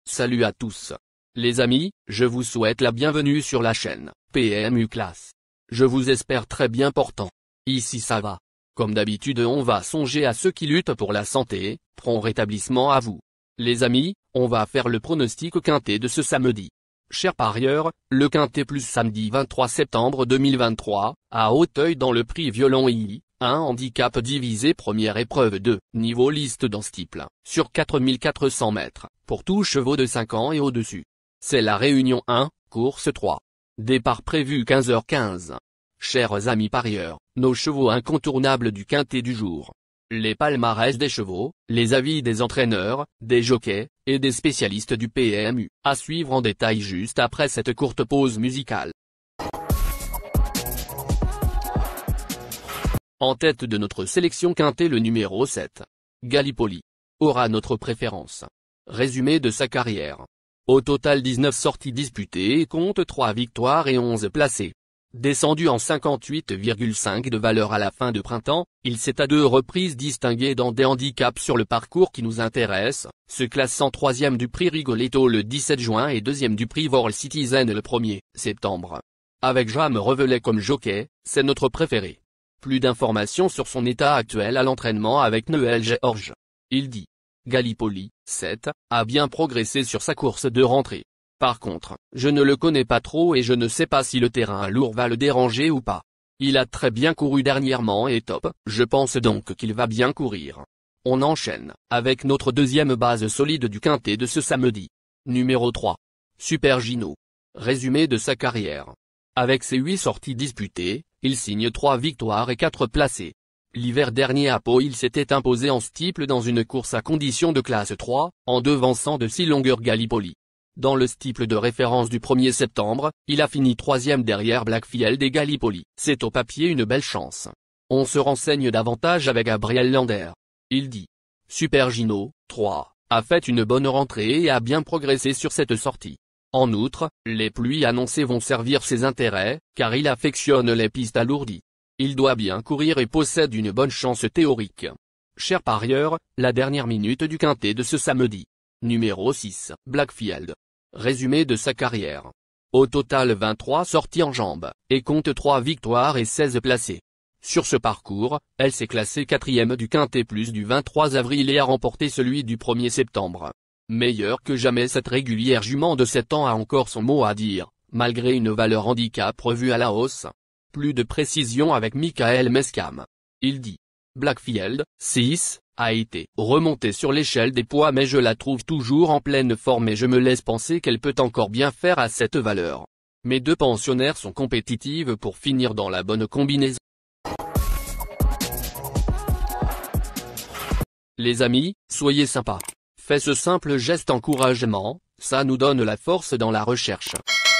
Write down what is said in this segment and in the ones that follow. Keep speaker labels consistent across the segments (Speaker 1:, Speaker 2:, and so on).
Speaker 1: Salut à tous. Les amis, je vous souhaite la bienvenue sur la chaîne PMU Classe. Je vous espère très bien portant. Ici ça va. Comme d'habitude on va songer à ceux qui luttent pour la santé, prompt rétablissement à vous. Les amis, on va faire le pronostic quintet de ce samedi. Chers parieurs, le quintet plus samedi 23 septembre 2023, à Auteuil dans le prix Violon II, un handicap divisé première épreuve de niveau liste dans steeple, sur 4400 mètres, pour tous chevaux de 5 ans et au-dessus. C'est la Réunion 1, course 3. Départ prévu 15h15. Chers amis parieurs, nos chevaux incontournables du quintet du jour. Les palmarès des chevaux, les avis des entraîneurs, des jockeys, et des spécialistes du PMU, à suivre en détail juste après cette courte pause musicale. En tête de notre sélection quintet le numéro 7. Gallipoli. Aura notre préférence. Résumé de sa carrière. Au total 19 sorties disputées et compte 3 victoires et 11 placés. Descendu en 58,5 de valeur à la fin de printemps, il s'est à 2 reprises distingué dans des handicaps sur le parcours qui nous intéresse, se classant 3e du prix Rigoletto le 17 juin et 2e du prix World Citizen le 1er septembre. Avec Jam Revelet comme jockey, c'est notre préféré. Plus d'informations sur son état actuel à l'entraînement avec Noël Georges. Il dit. Gallipoli, 7, a bien progressé sur sa course de rentrée. Par contre, je ne le connais pas trop et je ne sais pas si le terrain lourd va le déranger ou pas. Il a très bien couru dernièrement et top, je pense donc qu'il va bien courir. On enchaîne, avec notre deuxième base solide du quintet de ce samedi. Numéro 3. Super Gino. Résumé de sa carrière. Avec ses 8 sorties disputées, il signe 3 victoires et 4 placés. L'hiver dernier à Pau il s'était imposé en steeple dans une course à condition de classe 3, en devançant de 6 longueurs Gallipoli. Dans le steeple de référence du 1er septembre, il a fini 3e derrière Blackfield et Gallipoli. C'est au papier une belle chance. On se renseigne davantage avec Gabriel Lander. Il dit. Super Gino, 3, a fait une bonne rentrée et a bien progressé sur cette sortie. En outre, les pluies annoncées vont servir ses intérêts, car il affectionne les pistes alourdies. Il doit bien courir et possède une bonne chance théorique. Chers parieurs, la dernière minute du quintet de ce samedi. Numéro 6, Blackfield. Résumé de sa carrière. Au total 23 sorties en jambes, et compte 3 victoires et 16 placés. Sur ce parcours, elle s'est classée 4e du quintet plus du 23 avril et a remporté celui du 1er septembre. Meilleure que jamais, cette régulière jument de 7 ans a encore son mot à dire, malgré une valeur handicap revue à la hausse. Plus de précision avec Michael Meskam. Il dit. Blackfield, 6, a été remontée sur l'échelle des poids mais je la trouve toujours en pleine forme et je me laisse penser qu'elle peut encore bien faire à cette valeur. Mes 2 pensionnaires sont compétitives pour finir dans la bonne combinaison. Les amis, soyez sympas. Faites ce simple geste encouragement, ça nous donne la force dans la recherche.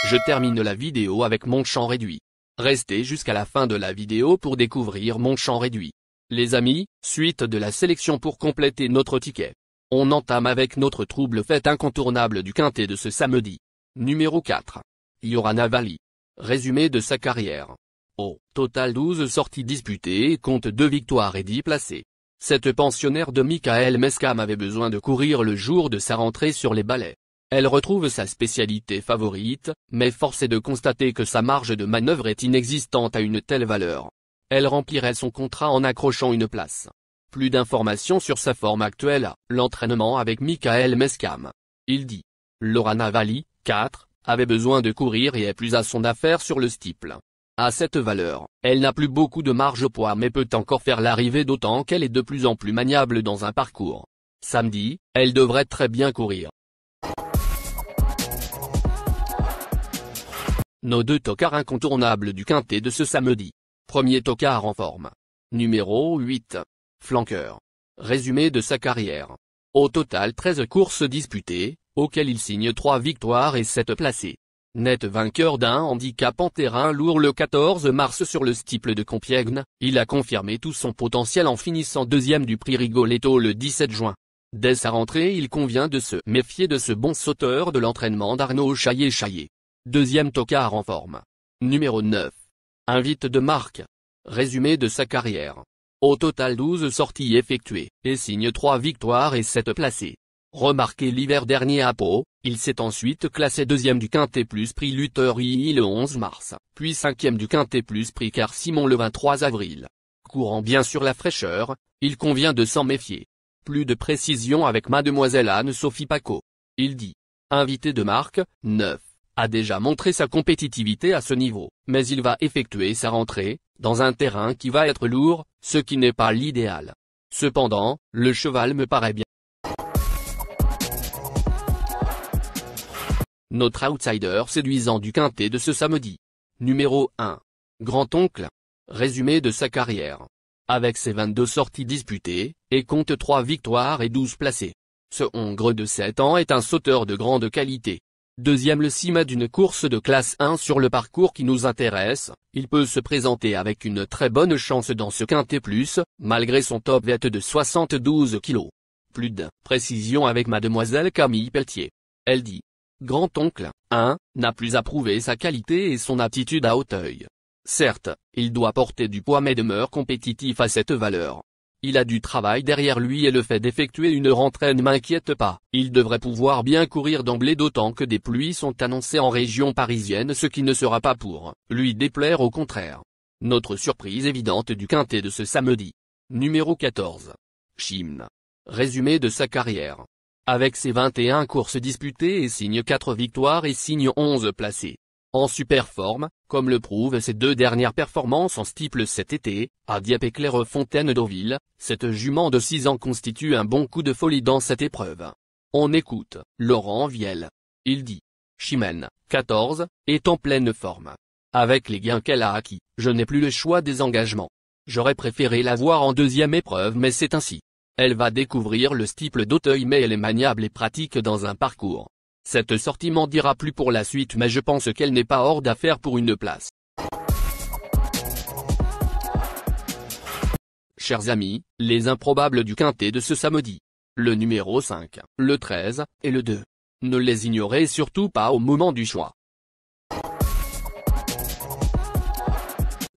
Speaker 1: Je termine la vidéo avec mon champ réduit. Restez jusqu'à la fin de la vidéo pour découvrir mon champ réduit. Les amis, suite de la sélection pour compléter notre ticket. On entame avec notre trouble fête incontournable du quintet de ce samedi. Numéro 4. Yorana Valley. Résumé de sa carrière. Au total 12 sorties disputées et compte 2 victoires et 10 placés. Cette pensionnaire de Michael Meskam avait besoin de courir le jour de sa rentrée sur les balais. Elle retrouve sa spécialité favorite, mais force est de constater que sa marge de manœuvre est inexistante à une telle valeur. Elle remplirait son contrat en accrochant une place. Plus d'informations sur sa forme actuelle, l'entraînement avec Michael Meskam. Il dit. Yorana Valley, 4, avait besoin de courir et est plus à son affaire sur le steeple. À cette valeur, elle n'a plus beaucoup de marge au poids mais peut encore faire l'arrivée d'autant qu'elle est de plus en plus maniable dans un parcours. Samedi, elle devrait très bien courir. Nos 2 tocards incontournables du quintet de ce samedi. Premier tocard en forme. Numéro 8. Flanqueur. Résumé de sa carrière. Au total 13 courses disputées, auxquelles il signe 3 victoires et 7 placés. Net vainqueur d'un handicap en terrain lourd le 14 mars sur le steeple de Compiègne, il a confirmé tout son potentiel en finissant 2e du prix Rigoletto le 17 juin. Dès sa rentrée il convient de se méfier de ce bon sauteur de l'entraînement d'Arnaud Chaillet. Deuxième tocard en forme. Numéro 9. Invite de marque. Résumé de sa carrière. Au total 12 sorties effectuées, et signe 3 victoires et 7 placés. Remarqué l'hiver dernier à Pau, il s'est ensuite classé 2e du Quintet plus prix Luther II le 11 mars, puis 5e du Quintet plus prix Car Simon le 23 avril. Courant bien sur la fraîcheur, il convient de s'en méfier. Plus de précision avec Mademoiselle Anne-Sophie Paco. Il dit. Invité de marque, 9, a déjà montré sa compétitivité à ce niveau, mais il va effectuer sa rentrée, dans un terrain qui va être lourd, ce qui n'est pas l'idéal. Cependant, le cheval me paraît bien. Notre outsider séduisant du Quintet de ce samedi. Numéro 1. Grand-oncle. Résumé de sa carrière. Avec ses 22 sorties disputées, et compte 3 victoires et 12 placés. Ce Hongre de 7 ans est un sauteur de grande qualité. Deuxième le 6 mai d'une course de classe 1 sur le parcours qui nous intéresse, il peut se présenter avec une très bonne chance dans ce Quintet plus, malgré son top weight de 72 kg. Plus de précision avec Mademoiselle Camille Pelletier. Elle dit. Grand-oncle, 1, n'a plus à prouver sa qualité et son aptitude à Auteuil. Certes, il doit porter du poids mais demeure compétitif à cette valeur. Il a du travail derrière lui et le fait d'effectuer une rentrée ne m'inquiète pas. Il devrait pouvoir bien courir d'emblée d'autant que des pluies sont annoncées en région parisienne, ce qui ne sera pas pour lui déplaire, au contraire. Notre surprise évidente du Quintet de ce samedi. Numéro 14. Chimne. Résumé de sa carrière. Avec ses 21 courses disputées et signe 4 victoires et signe 11 placés. En super forme, comme le prouvent ses 2 dernières performances en steeple cet été, à Dieppe et Clairefontaine-Deauville, cette jument de 6 ans constitue un bon coup de folie dans cette épreuve. On écoute Laurent Viel. Il dit. Chimène, 14, est en pleine forme. Avec les gains qu'elle a acquis, je n'ai plus le choix des engagements. J'aurais préféré la voir en 2e épreuve mais c'est ainsi. Elle va découvrir le steeple d'Auteuil mais elle est maniable et pratique dans un parcours. Cette sortie m'en dira plus pour la suite mais je pense qu'elle n'est pas hors d'affaire pour une place. Chers amis, les improbables du Quintet de ce samedi. Le numéro 5, le 13, et le 2. Ne les ignorez surtout pas au moment du choix.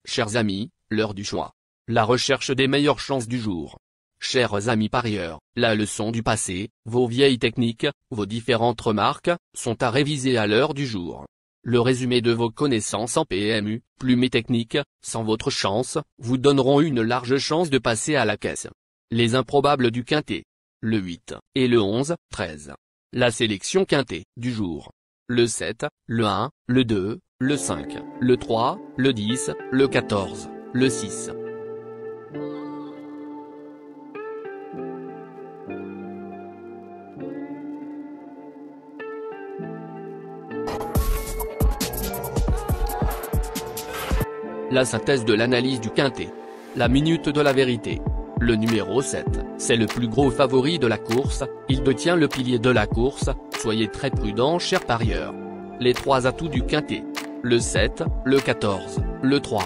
Speaker 1: Chers amis, l'heure du choix. La recherche des meilleures chances du jour. Chers amis parieurs, la leçon du passé, vos vieilles techniques, vos différentes remarques, sont à réviser à l'heure du jour. Le résumé de vos connaissances en PMU, plumes et techniques, sans votre chance, vous donneront une large chance de passer à la caisse. Les improbables du Quintet. Le 8, et le 11, 13. La sélection Quintet, du jour. Le 7, le 1, le 2, le 5, le 3, le 10, le 14, le 6. La synthèse de l'analyse du Quintet. La minute de la vérité. Le numéro 7, c'est le plus gros favori de la course, il détient le pilier de la course, soyez très prudents chers parieurs. Les 3 atouts du Quintet. Le 7, le 14, le 3.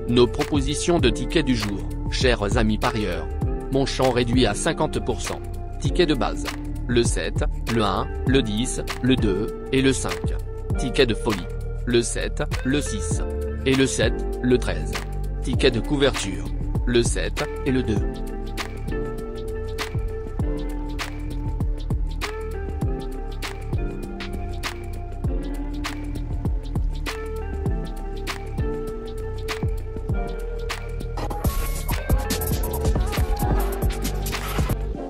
Speaker 1: Nos propositions de tickets du jour, chers amis parieurs. Mon champ réduit à 50%. Ticket de base. Le 7, le 1, le 10, le 2, et le 5. Ticket de folie. Le 7, le 6. Et le 7, le 13. Ticket de couverture. Le 7, et le 2.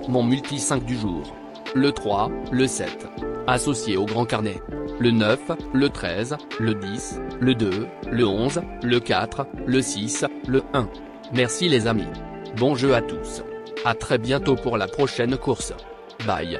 Speaker 1: Mon multi 5 du jour. Le 3, le 7. Associé au grand carnet. Le 9, le 13, le 10, le 2, le 11, le 4, le 6, le 1. Merci les amis. Bon jeu à tous. À très bientôt pour la prochaine course. Bye.